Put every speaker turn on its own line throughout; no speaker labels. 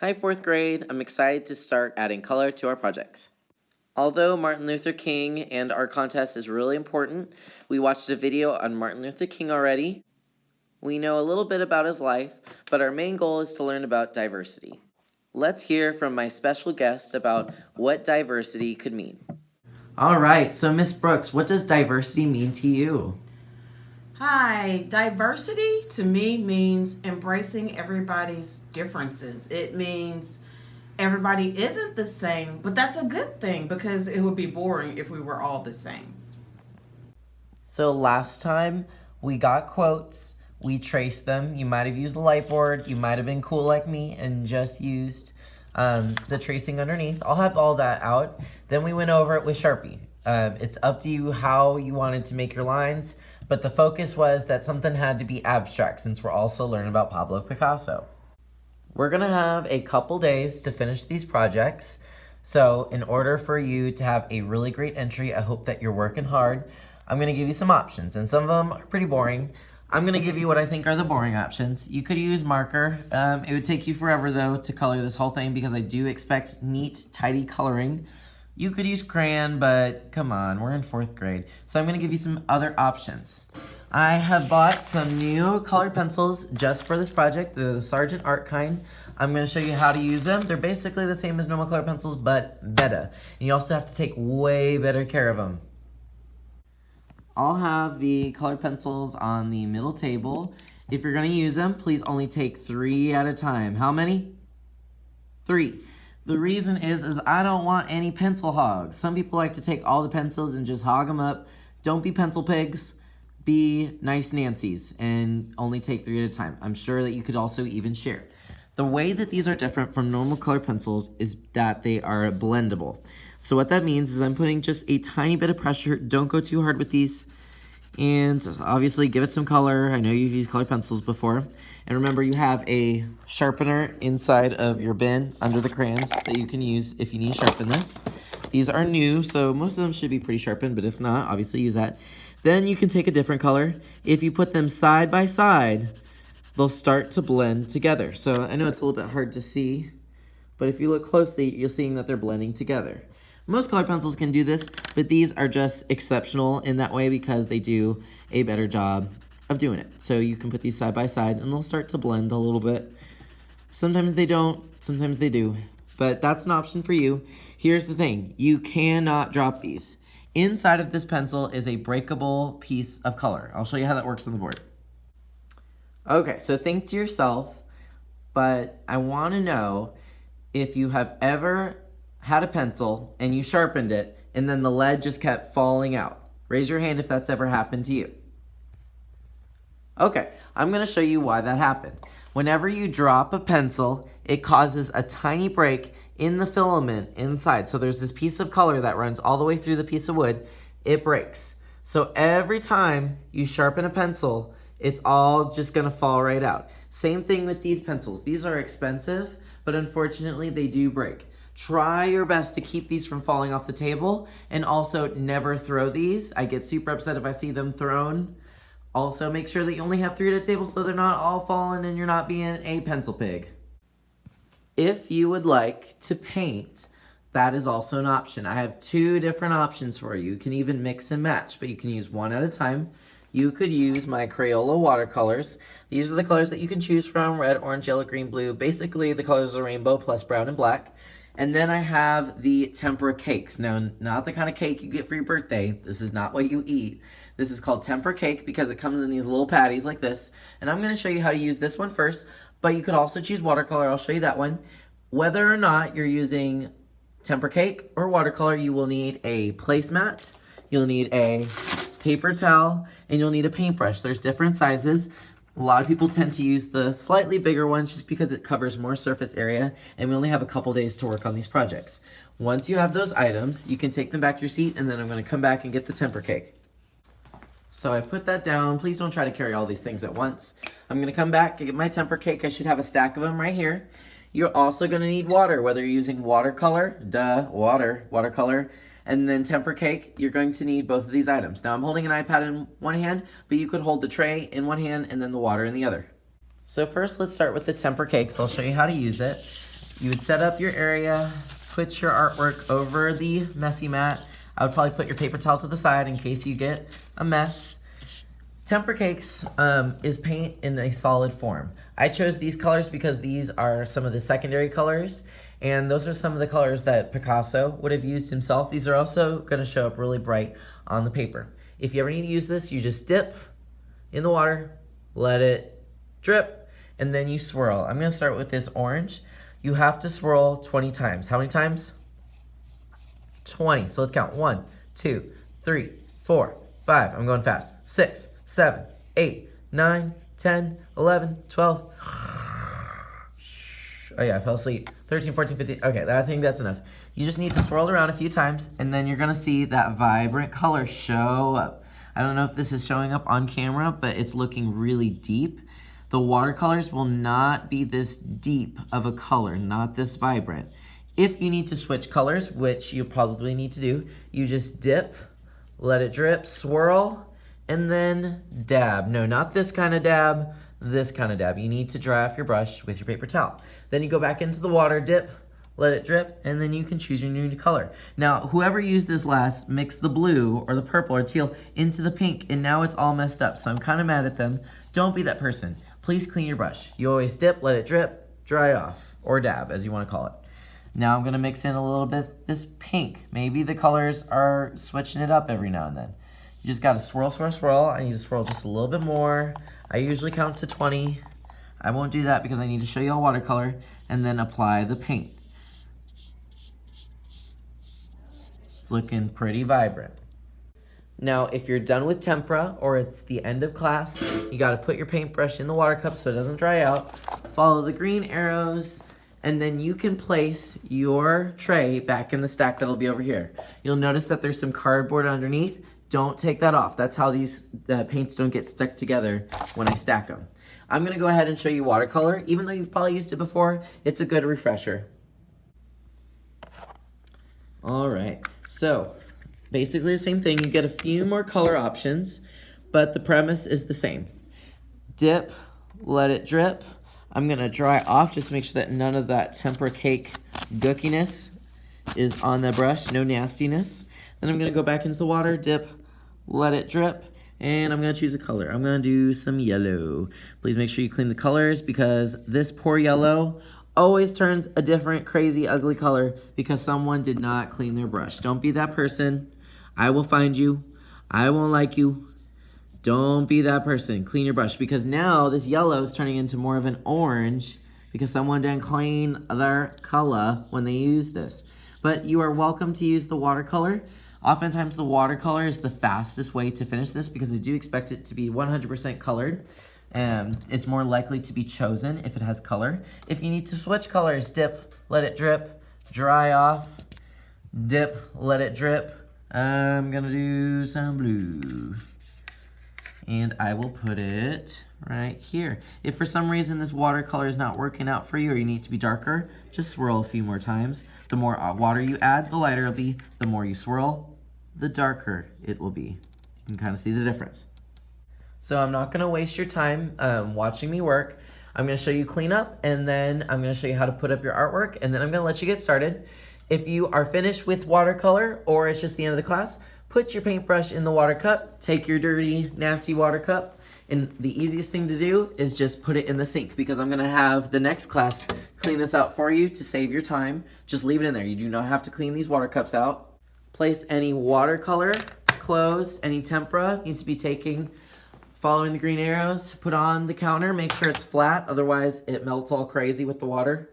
Hi, fourth grade. I'm excited to start adding color to our projects. Although Martin Luther King and our contest is really important, we watched a video on Martin Luther King already. We know a little bit about his life, but our main goal is to learn about diversity. Let's hear from my special guest about what diversity could mean. All right, so Miss Brooks, what does diversity mean to you?
Hi, diversity to me means embracing everybody's differences. It means everybody isn't the same, but that's a good thing because it would be boring if we were all the same.
So last time we got quotes, we traced them. You might have used the light board, you might have been cool like me and just used the tracing underneath. I'll have all that out. Then we went over it with Sharpie. It's up to you how you wanted to make your lines, but the focus was that something had to be abstract since we're also learning about Pablo Picasso. We're gonna have a couple days to finish these projects. So in order for you to have a really great entry, I hope that you're working hard. I'm gonna give you some options, and some of them are pretty boring. I'm gonna give you what I think are the boring options. You could use marker. It would take you forever though to color this whole thing because I do expect neat, tidy coloring. You could use crayon, but come on, we're in fourth grade. So I'm gonna give you some other options. I have bought some new colored pencils just for this project, the Sargent Art kind. I'm gonna show you how to use them. They're basically the same as normal colored pencils, but better. And you also have to take way better care of them. I'll have the colored pencils on the middle table. If you're gonna use them, please only take 3 at a time. How many? 3. The reason is I don't want any pencil hogs. Some people like to take all the pencils and just hog them up. Don't be pencil pigs. Be nice Nancy's and only take 3 at a time. I'm sure that you could also even share. The way that these are different from normal color pencils is that they are blendable. So what that means is I'm putting just a tiny bit of pressure. Don't go too hard with these. And obviously give it some color. I know you've used colored pencils before. And remember, you have a sharpener inside of your bin under the crayons that you can use if you need to sharpen this. These are new, so most of them should be pretty sharpened, but if not, obviously use that. Then you can take a different color. If you put them side by side, they'll start to blend together. So I know it's a little bit hard to see, but if you look closely, you're seeing that they're blending together. Most colored pencils can do this, but these are just exceptional in that way because they do a better job of doing it. So you can put these side by side and they'll start to blend a little bit. Sometimes they don't, sometimes they do, but that's an option for you. Here's the thing, you cannot drop these. Inside of this pencil is a breakable piece of color. I'll show you how that works on the board. Okay, so think to yourself, but I wanna know if you have ever had a pencil and you sharpened it and then the lead just kept falling out. Raise your hand if that's ever happened to you. Okay, I'm gonna show you why that happened. Whenever you drop a pencil, it causes a tiny break in the filament inside. So there's this piece of color that runs all the way through the piece of wood. It breaks. So every time you sharpen a pencil, it's all just gonna fall right out. Same thing with these pencils. These are expensive, but unfortunately they do break. Try your best to keep these from falling off the table, and also never throw these. I get super upset if I see them thrown. Also, make sure that you only have 3 at a table so they're not all falling and you're not being a pencil pig. If you would like to paint, that is also an option. I have 2 different options for you. You can even mix and match, but you can use 1 at a time. You could use my Crayola watercolors. These are the colors that you can choose from: red, orange, yellow, green, blue. Basically, the colors of the rainbow plus brown and black. And then I have the tempera cakes. Now, not the kind of cake you get for your birthday. This is not what you eat. This is called tempera cake because it comes in these little patties like this. And I'm gonna show you how to use this one first, but you could also choose watercolor. I'll show you that one. Whether or not you're using tempera cake or watercolor, you will need a placemat, you'll need a paper towel, and you'll need a paintbrush. There's different sizes. A lot of people tend to use the slightly bigger ones just because it covers more surface area, and we only have a couple days to work on these projects. Once you have those items, you can take them back to your seat, and then I'm gonna come back and get the tempera cake. So I put that down. Please don't try to carry all these things at once. I'm gonna come back and get my tempera cake. I should have a stack of them right here. You're also gonna need water, whether you're using watercolor, watercolor, and then tempera cake. You're going to need both of these items. Now I'm holding an iPad in one hand, but you could hold the tray in one hand and then the water in the other. So first let's start with the tempera cake. So I'll show you how to use it. You would set up your area, put your artwork over the messy mat. I would probably put your paper towel to the side in case you get a mess. Tempera cakes is paint in a solid form. I chose these colors because these are some of the secondary colors, and those are some of the colors that Picasso would have used himself. These are also going to show up really bright on the paper. If you ever need to use this, you just dip in the water, let it drip, and then you swirl. I'm going to start with this orange. You have to swirl 20 times. How many times? 20. So let's count. 1, 2, 3, 4, 5. I'm going fast. 6, 7, 8, 9, 10, 11, 12. Oh yeah, I fell asleep. 13, 14, 15. Okay, I think that's enough. You just need to swirl it around a few times, and then you're gonna see that vibrant color show up. I don't know if this is showing up on camera, but it's looking really deep. The watercolors will not be this deep of a color, not this vibrant. If you need to switch colors, which you probably need to do, you just dip, let it drip, swirl, and then dab. No, not this kind of dab, this kind of dab. You need to dry off your brush with your paper towel. Then you go back into the water, dip, let it drip, and then you can choose your new color. Now, whoever used this last, mix the blue or the purple or teal into the pink, and now it's all messed up, so I'm kind of mad at them. Don't be that person. Please clean your brush. You always dip, let it drip, dry off, or dab, as you want to call it. Now I'm gonna mix in a little bit this pink. Maybe the colors are switching it up every now and then. You just gotta swirl, swirl, swirl. I need to swirl just a little bit more. I usually count to 20. I won't do that because I need to show you all watercolor, and then apply the paint. It's looking pretty vibrant. Now, if you're done with tempera or it's the end of class, you gotta put your paintbrush in the water cup so it doesn't dry out. Follow the green arrows, and then you can place your tray back in the stack that'll be over here. You'll notice that there's some cardboard underneath. Don't take that off. That's how these paints don't get stuck together when I stack them. I'm gonna go ahead and show you watercolor. Even though you've probably used it before, it's a good refresher. All right, so basically the same thing. You get a few more color options, but the premise is the same. Dip, let it drip. I'm gonna dry off just to make sure that none of that tempera cake gookiness is on the brush, no nastiness. Then I'm gonna go back into the water, dip, let it drip, and I'm gonna choose a color. I'm gonna do some yellow. Please make sure you clean the colors because this poor yellow always turns a different crazy ugly color because someone did not clean their brush. Don't be that person. I will find you. I won't like you. Don't be that person. Clean your brush because now this yellow is turning into more of an orange because someone didn't clean their color when they used this. But you are welcome to use the watercolor. Oftentimes the watercolor is the fastest way to finish this because I do expect it to be 100% colored. And it's more likely to be chosen if it has color. If you need to switch colors, dip, let it drip, dry off, dip, let it drip. I'm gonna do some blue. And I will put it right here. If for some reason this watercolor is not working out for you or you need to be darker, just swirl a few more times. The more water you add, the lighter it'll be. The more you swirl, the darker it will be. You can kind of see the difference. So I'm not gonna waste your time watching me work. I'm gonna show you cleanup, and then I'm gonna show you how to put up your artwork, and then I'm gonna let you get started. If you are finished with watercolor or it's just the end of the class, put your paintbrush in the water cup, take your dirty, nasty water cup, and the easiest thing to do is just put it in the sink because I'm gonna have the next class clean this out for you to save your time. Just leave it in there. You do not have to clean these water cups out. Place any watercolor, clothes, any tempera needs to be taken following the green arrows. Put on the counter, make sure it's flat, otherwise it melts all crazy with the water.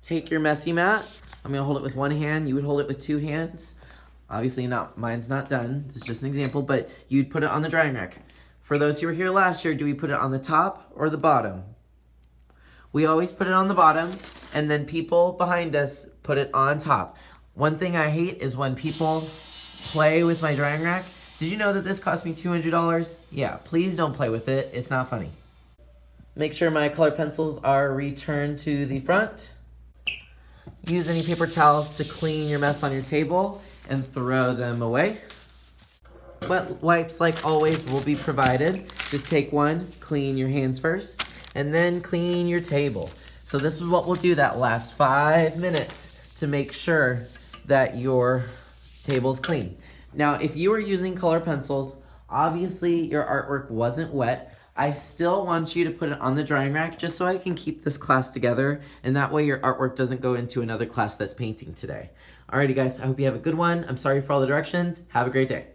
Take your messy mat. I'm gonna hold it with one hand. You would hold it with two hands. Obviously mine's not done. This is just an example, but you'd put it on the drying rack. For those who were here last year, do we put it on the top or the bottom? We always put it on the bottom, and then people behind us put it on top. One thing I hate is when people play with my drying rack. Did you know that this cost me $200? Yeah, please don't play with it. It's not funny. Make sure my colored pencils are returned to the front. Use any paper towels to clean your mess on your table and throw them away. Wet wipes, like always, will be provided. Just take one, clean your hands first, and then clean your table. So this is what we'll do that last 5 minutes to make sure that your table's clean. Now, if you are using color pencils, obviously your artwork wasn't wet. I still want you to put it on the drying rack just so I can keep this class together, and that way your artwork doesn't go into another class that's painting today. Alrighty guys, I hope you have a good one. I'm sorry for all the directions. Have a great day.